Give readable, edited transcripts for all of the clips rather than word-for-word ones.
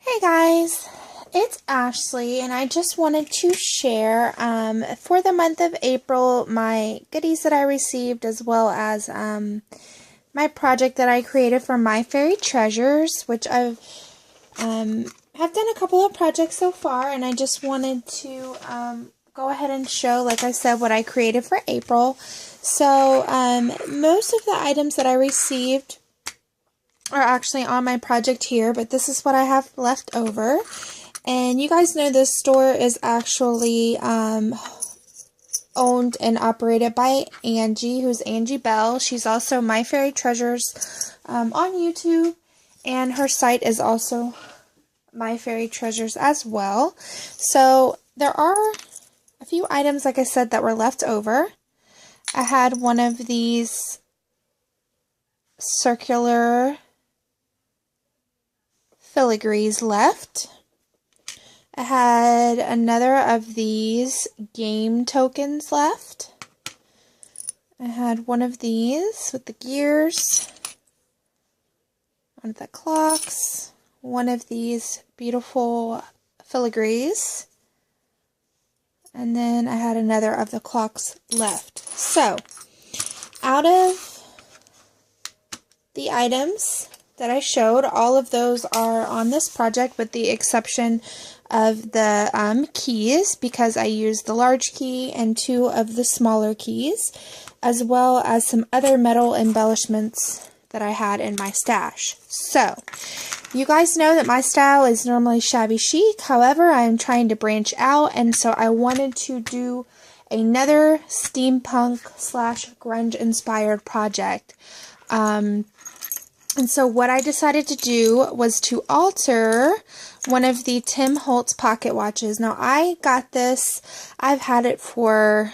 Hey guys, it's Ashley and I just wanted to share for the month of April my goodies that I received as well as my project that I created for My Fairy Treasures, which I've have done a couple of projects so far, and I just wanted to go ahead and show, like I said, what I created for April. So most of the items that I received are actually on my project here, but this is what I have left over. And you guys know this store is actually owned and operated by Angie, who's Angie Bell. She's also My Fairy Treasures on YouTube, and her site is also My Fairy Treasures as well. So there are a few items, like I said, that were left over. I had one of these circular filigrees left. I had another of these game tokens left. I had one of these with the gears, one of the clocks, one of these beautiful filigrees, and then I had another of the clocks left. So, out of the items that I showed, all of those are on this project with the exception of the keys, because I used the large key and two of the smaller keys, as well as some other metal embellishments that I had in my stash. So, you guys know that my style is normally shabby chic. However, I'm trying to branch out, and so I wanted to do another steampunk / grunge inspired project. And so what I decided to do was to alter one of the Tim Holtz pocket watches. Now, I got this, I've had it for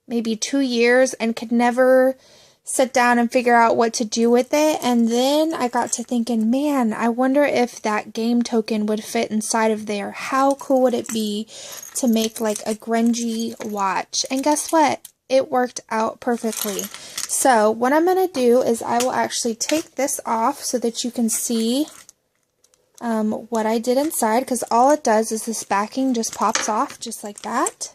maybe 2 years and could never sit down and figure out what to do with it. And then I got to thinking, man, I wonder if that game token would fit inside of there. How cool would it be to make like a grungy watch? And guess what? It worked out perfectly. So what I'm going to do is I will actually take this off so that you can see what I did inside, because all it does is this backing just pops off just like that.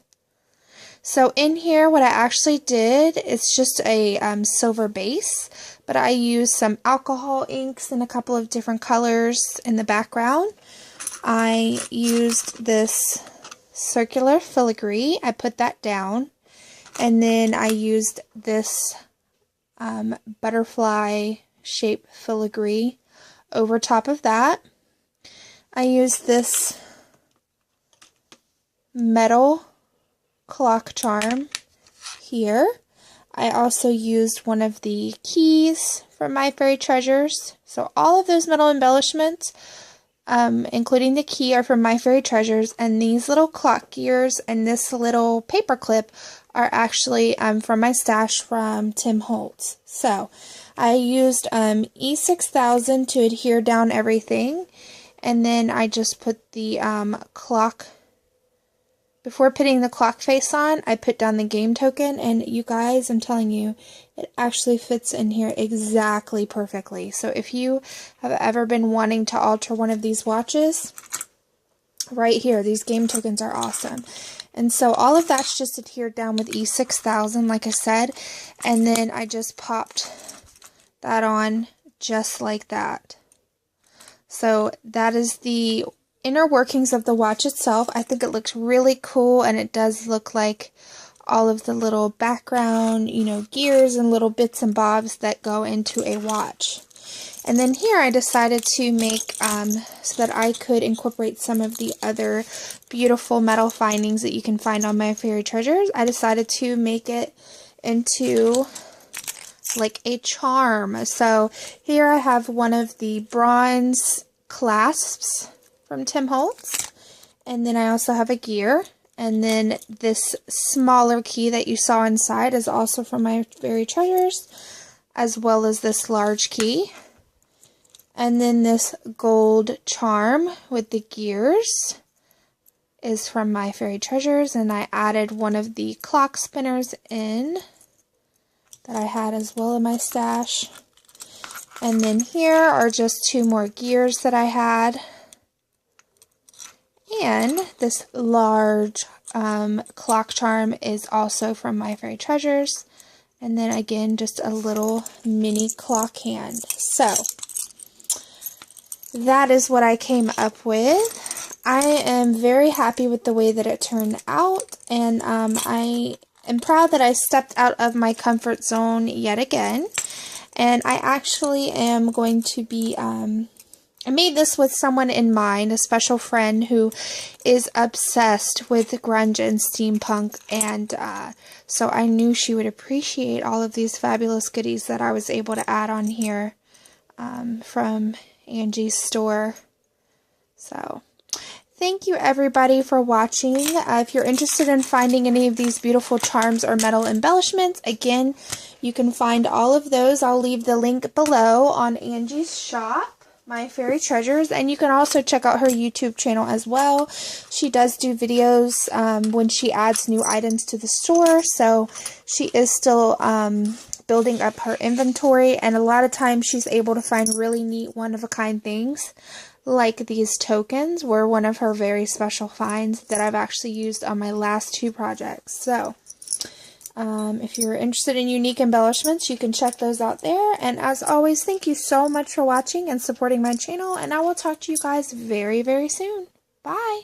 So in here what I actually did is just a silver base, but I used some alcohol inks in a couple of different colors in the background. I used this circular filigree. I put that down. And then I used this butterfly shape filigree over top of that. I used this metal clock charm here. I also used one of the keys from My Fairy Treasures. So all of those metal embellishments, including the key, are from My Fairy Treasures, and these little clock gears and this little paper clip are actually from my stash from Tim Holtz. So I used E6000 to adhere down everything, and then I just put the clock, before putting the clock face on, I put down the game token, and you guys, I'm telling you, it actually fits in here exactly perfectly. So if you have ever been wanting to alter one of these watches, right here, these game tokens are awesome. And so all of that's just adhered down with E6000, like I said, and then I just popped that on just like that. So that is the inner workings of the watch itself. I think it looks really cool, and it does look like all of the little background, you know, gears and little bits and bobs that go into a watch. And then here I decided to make, so that I could incorporate some of the other beautiful metal findings that you can find on My Fairy Treasures. I decided to make it into like a charm. So here I have one of the bronze clasps from Tim Holtz. And then I also have a gear. And then this smaller key that you saw inside is also from My Fairy Treasures, as well as this large key. And then this gold charm with the gears is from My Fairy Treasures, and I added one of the clock spinners in that I had as well in my stash. And then here are just 2 more gears that I had. And this large clock charm is also from MyFairyTreasures. And then again, just a little mini clock hand. So, that is what I came up with. I am very happy with the way that it turned out. And I am proud that I stepped out of my comfort zone yet again. And I actually am going to be, I made this with someone in mind, a special friend who is obsessed with grunge and steampunk, and so I knew she would appreciate all of these fabulous goodies that I was able to add on here from Angie's store. So, thank you everybody for watching. If you're interested in finding any of these beautiful charms or metal embellishments, again, you can find all of those. I'll leave the link below on Angie's shop, MyFairyTreasures, and you can also check out her YouTube channel as well. She does do videos when she adds new items to the store, so she is still building up her inventory, and a lot of times she's able to find really neat one-of-a-kind things, like these tokens were one of her very special finds that I've actually used on my last 2 projects. So, if you're interested in unique embellishments, you can check those out there. And as always, thank you so much for watching and supporting my channel. And I will talk to you guys very, very soon. Bye!